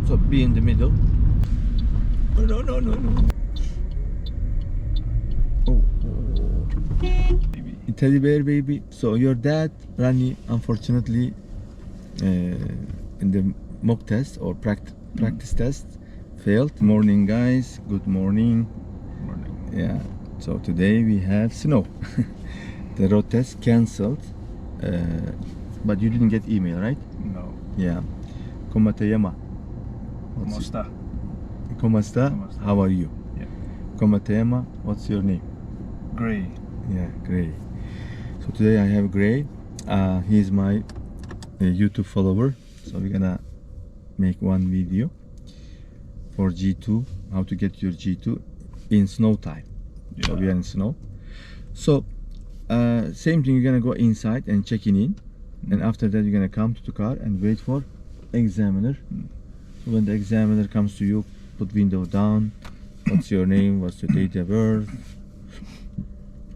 So be in the middle. No, no, no, no. Oh, Baby. teddy bear baby. So your dad, Rani, unfortunately, in the mock test or practice test, failed. Morning, guys. Good morning. Morning. Yeah. So today we have snow. The road test cancelled. But you didn't get email, right? No. Yeah. Como te llama? ¿Cómo está? ¿Cómo está? ¿Cómo está? How are you? Yeah. Como te llama? What's your name? Gray. Yeah, Gray. So today I have Gray. He's my YouTube follower. So we're gonna make one video for G2, how to get your G2 in snow time. So we are in snow. So same thing, you're gonna go inside and checking in, and after that you're gonna come to the car and wait for examiner. So when the examiner comes to you, put window down, what's your name, what's your date of birth,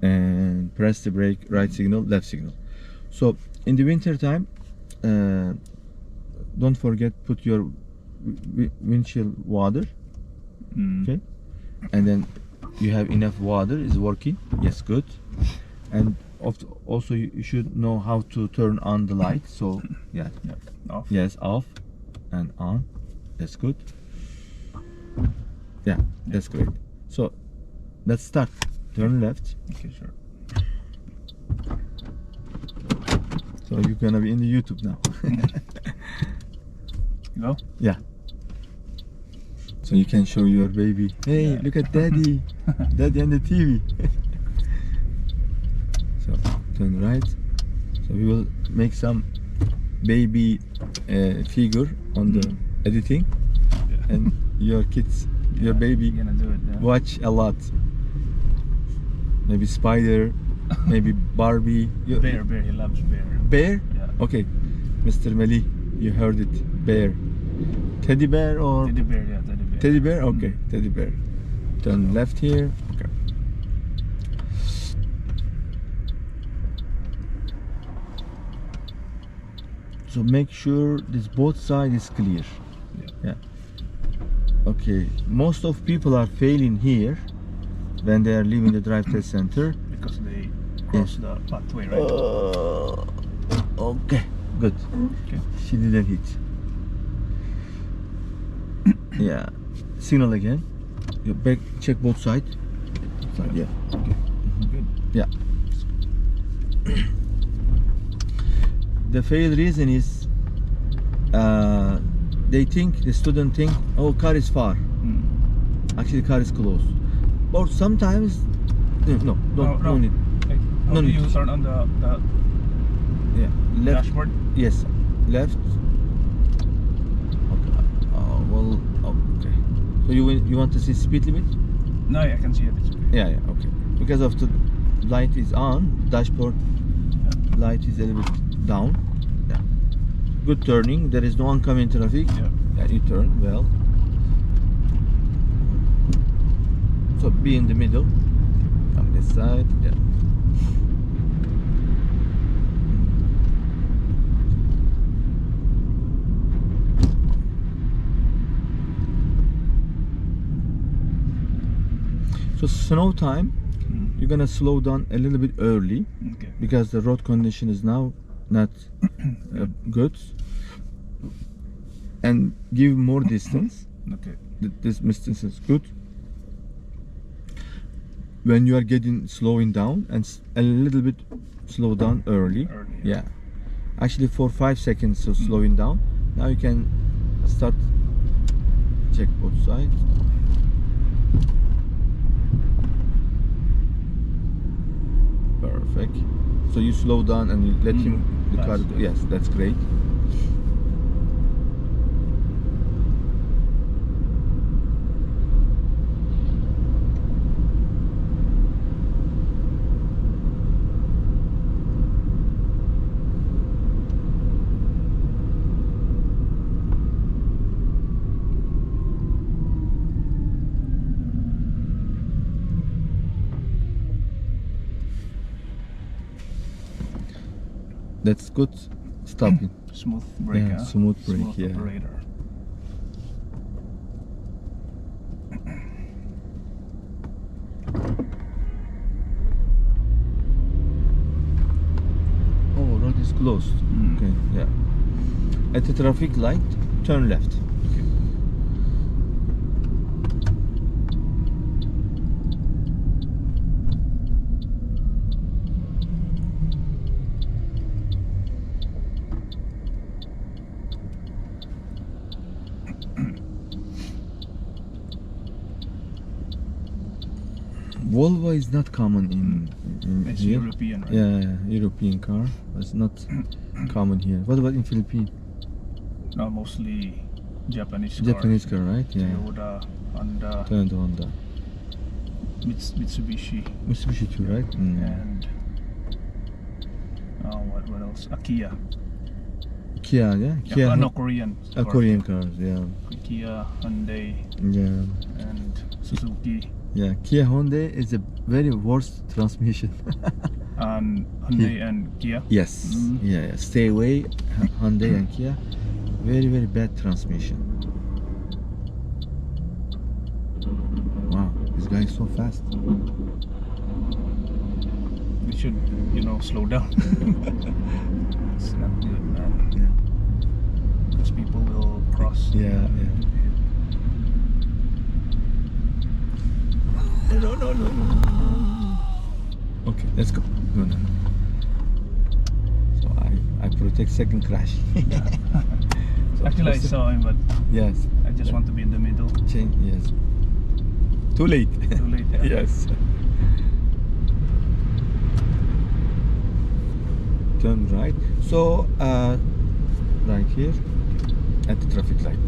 and press the brake, right signal, left signal. So in the winter time, don't forget, put your windshield water, okay, and then you have enough water, is working, yes, good. And also you should know how to turn on the light. So yeah, Off. yes, off and on, that's good. Yeah, that's great. So let's start. Turn left. Okay, sure. So you're gonna be in the YouTube now. Go. Yeah. So you can show your baby. Hey, Yeah. look at daddy. Daddy on the TV. So turn right. So we will make some baby figure on the editing, Yeah. and your kids, your baby, You're gonna do it. Yeah. watch a lot. Maybe Spider, maybe Barbie. Bear. He loves bear. Bear? Yeah. Okay, Mr. Meli, you heard it. Bear. Teddy bear or Teddy bear. Yeah, teddy bear. teddy bear? Okay, teddy bear. Turn left here. Okay. So make sure this both side is clear. Yeah. Okay. Most of people are failing here when they are leaving the drive test center. Because they cross the pathway, right? Okay. Good. Okay. She didn't hit. Yeah. Signal again. You back, check both sides. Yeah. Okay. Good. Yeah. The fail reason is the student think, oh, car is far. Actually, car is close. Or sometimes, no need. Like, how No do need. you turn on the Yeah. Left. dashboard? Yes. Left. Okay. Well. Okay. So you want to see speed limit? No, I can see it. It's okay. Yeah. Okay. Because of the light is on, dashboard light is a little bit down. Yeah. Good turning. There is no oncoming traffic. Yeah. Yeah, you turn well. So be in the middle. From this side. Yeah. So snow time, you're gonna slow down a little bit early Okay. because the road condition is now not good, and give more distance. Okay. This distance is good. When you are getting slowing down, and a little bit slow down early. Yeah. Actually for 5 seconds of slowing down. Now you can start, check both sides. Perfect. So you slow down and you let him, the car go. Yes, that's great. That's good. Stopping. Smooth brake. Yeah, huh? smooth brake, yeah. Operator. closed. Mm. Okay, yeah. At the traffic light, turn left. Okay. Volvo is not common in It's here. European, right? Yeah, European car. It's not common here. What about in Philippines? No, mostly Japanese Japanese cars. car, right? Yeah. Toyota, Honda, Honda. Mitsubishi, Mitsubishi too, right? Mm. and what else? Kia. Kia, yeah. Kia. No, Korean. Korean cars, yeah. Kia, Hyundai, Yeah. and Suzuki. Yeah. Kia Hyundai is a very worst transmission. And Hyundai and Kia. Yes. Mm. Yeah. Stay away, Hyundai and Kia. Very, very bad transmission. Wow, this guy is so fast. We should, slow down. It's not good, man. Yeah. Because people will cross. Yeah, yeah. No. Okay, let's go. No. So I protect second crash. So Actually, I saw him, but Yes. I just want to be in the middle. Change. Yes. Too late. Too late. Yeah. Yes. Turn right. So right here at the traffic light.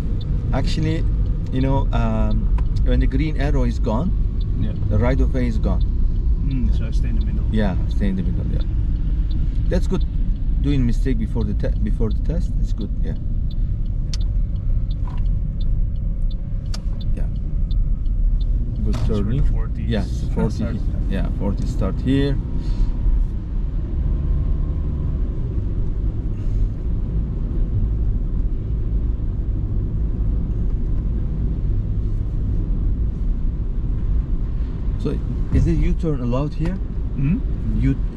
Actually, when the green arrow is gone, Yeah. the right of way is gone. So I stay in the middle. Yeah, stay in the middle. Yeah, that's good. Doing mistake before the test, it's good. Yeah. Yeah. Good That's where turning. the 40s Yes, 40. start. Yeah, 40 start here. So, is the U-turn allowed here? Hmm?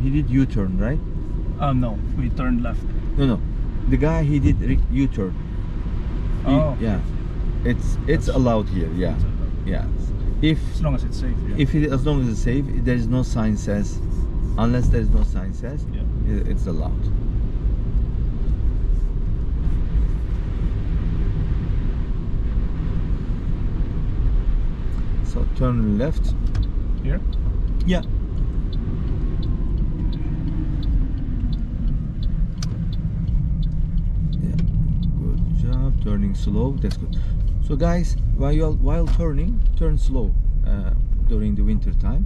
He did U-turn, right? No, we turned left. No. The guy he did U-turn. Oh, Yeah. It's That's- allowed here. Yeah. Yeah. If As long as it's safe. Yeah. as long as it's safe, there is no sign says, unless there is no sign says, Yeah. it's allowed. So turn left. Here? Yeah. Yeah. Good job. Turning slow. That's good. So guys, while turning, turn slow during the winter time,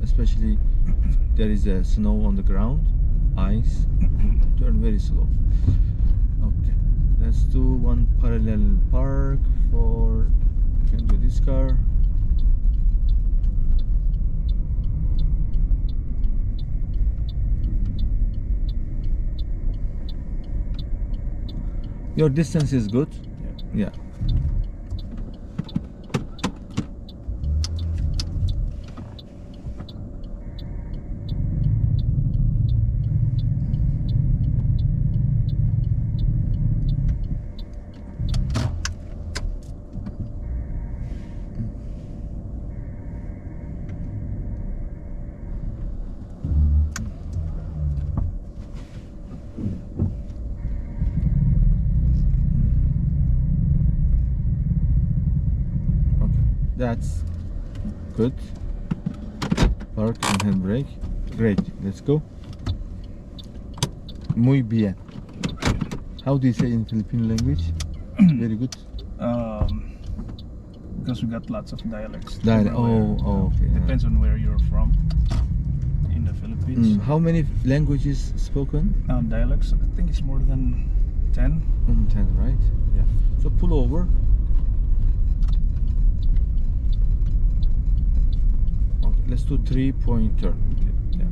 especially if there is snow on the ground, ice. Turn very slow. Okay. Let's do one parallel park for. Can do this car. Your distance is good. Yeah. That's good. Park and handbrake. Great. Let's go. Muy bien. How do you say in Filipino language? Very good. Because we got lots of dialects. Dialect. everywhere. Oh, okay. Yeah. Depends on where you're from in the Philippines. How many languages spoken? Dialects, I think it's more than 10. 10, right? Yeah. So pull over. Okay, let's do 3-point turn. Yeah.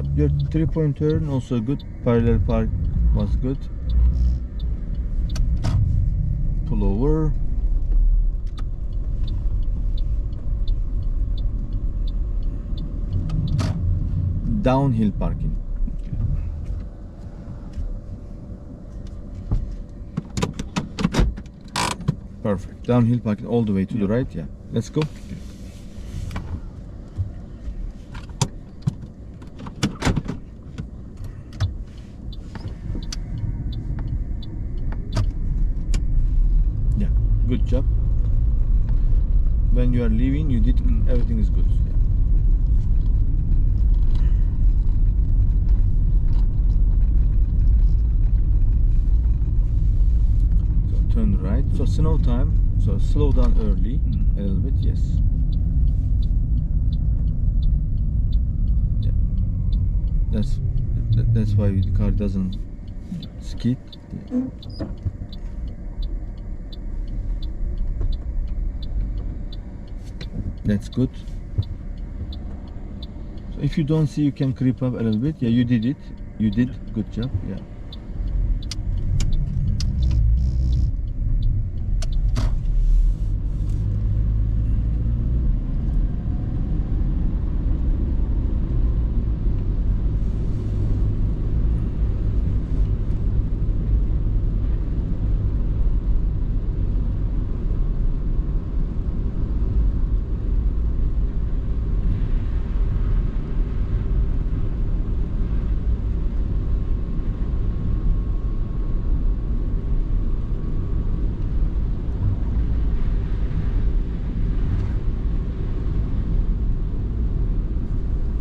job. Your 3-point turn also good. Parallel park was good. Pull over. Downhill parking. Perfect. Downhill parking all the way to the Yeah. right. Yeah. Let's go. Yeah. Good job. When you are leaving, you did everything is good. Yeah. So turn right. So snow time. So slow down early a little bit. Yes. Yeah. That's why the car doesn't skid. Yeah. That's good. So if you don't see, you can creep up a little bit. Yeah, you did it. You did. Good job. Yeah.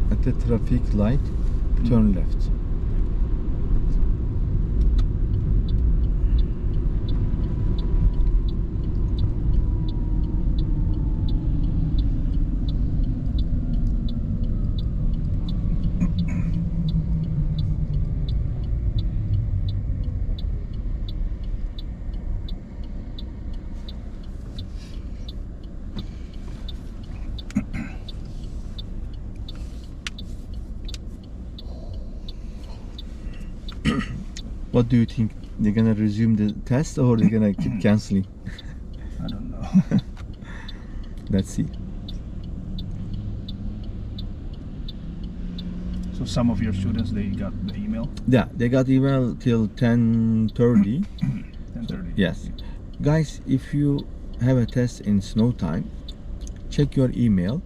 At the traffic light, turn left. What do you think? They're gonna resume the test or they're gonna keep canceling? I don't know. Let's see. So some of your students, they got the email. Yeah, they got email till 10:30. 10:30. Yes. Guys, if you have a test in snow time, check your email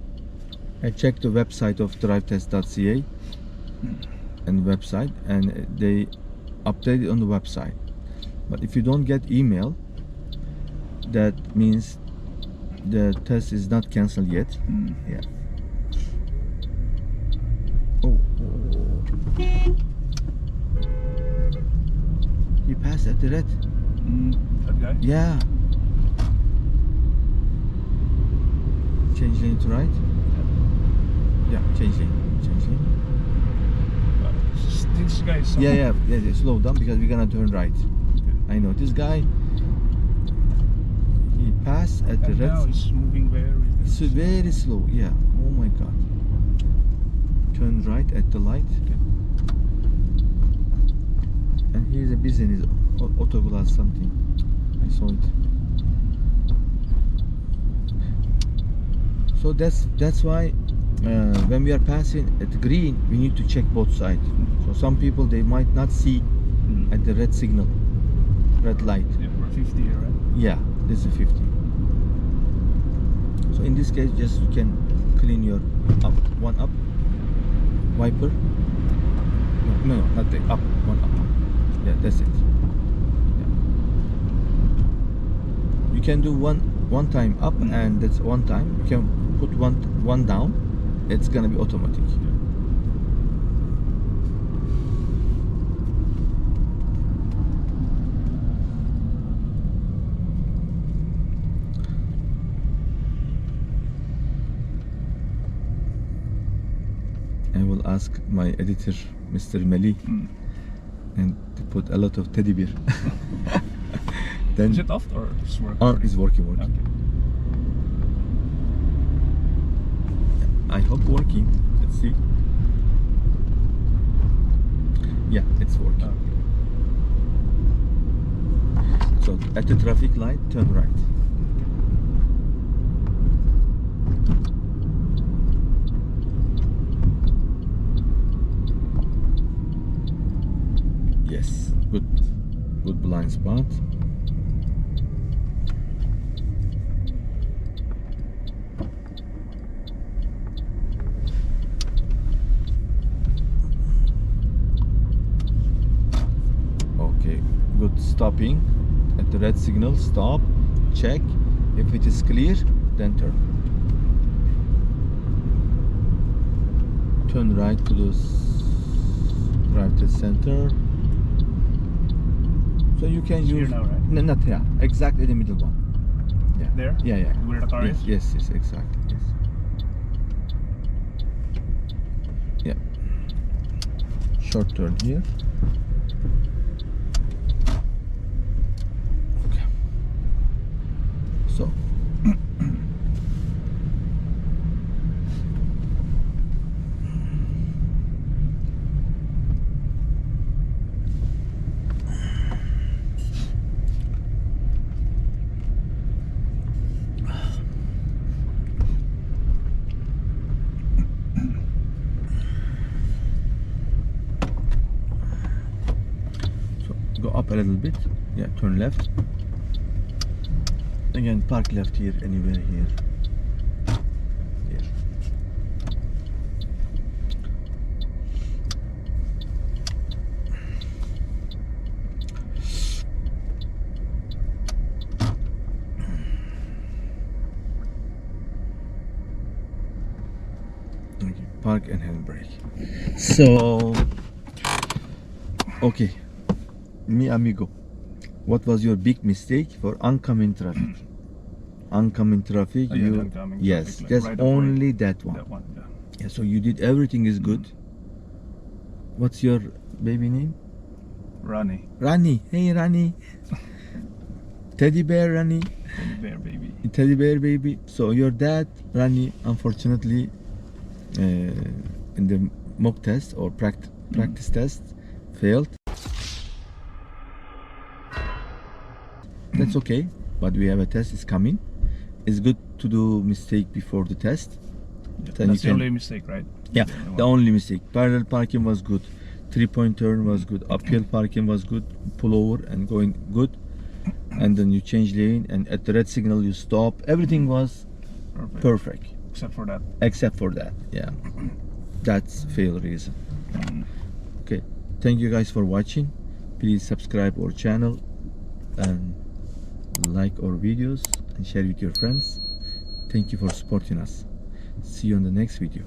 and check the website of drivetest.ca and website, and they update it on the website. But if you don't get email, that means the test is not cancelled yet. Yeah. Oh. You passed at the red. That guy. Yeah. Change lane to right. Yeah, change lane. Change lane. This guy is. Yeah. Slow down because we're gonna turn right. I know this guy. He passed at the And now red. he's moving Very slow. Yeah. Oh my God. Turn right at the light. And here's a business autoglass something. I saw it. So that's why when we are passing at green, we need to check both sides. So some people, they might not see at the red signal, red light. Yeah, we're 50 here, right? Yeah, this is 50. So in this case, just you can clean your up wiper. No, not the up, one up. Yeah, that's it. Yeah. You can do one time up, and that's one time. You can put one down. It's gonna be automatic. I will ask my editor, Mr. Meli, and to put a lot of teddy bear. Then Is it off or it's working? oh, it's working. Okay. I hope working. Let's see. Yeah, it's working. Okay. So at the traffic light, turn right. Yes, good blind spot. Okay, good stopping. At the red signal, stop, check. If it is clear, then turn. Turn right to the drive to center. So you can Here use now, right? no, not here, exactly the middle one. Yeah. There? Yeah, yeah. Where the car Yes, is? yes, exactly. Yes. Yeah. Short turn here. Okay. So. Go up a little bit. Yeah, turn left. Again, park left here, anywhere here. Here. Okay, park and handbrake. So, okay, mi amigo, what was your big mistake for oncoming traffic? Oncoming traffic, Oh, yeah, the you oncoming yes, traffic, like there's right of only way. that one. That one, yeah. Yeah, so you did everything is good. What's your baby name? Rani. Rani. Hey Rani. Teddy bear Rani. Teddy bear baby. Teddy bear baby. So your dad Rani, unfortunately, in the mock test or practice test, failed. That's okay, but we have a test is coming. It's good to do mistake before the test. Yeah, Then that's you the can- only mistake, right? Yeah, only the one. only mistake. Parallel parking was good. 3-point turn was good. Uphill parking was good. Pull over and going good. And then you change lane, and at the red signal you stop. Everything was Perfect. perfect Except for that. except for that. Yeah, that's fail reason. Mm. Okay, thank you guys for watching. Please subscribe our channel and like our videos and share with your friends. Thank you for supporting us. See you on the next video.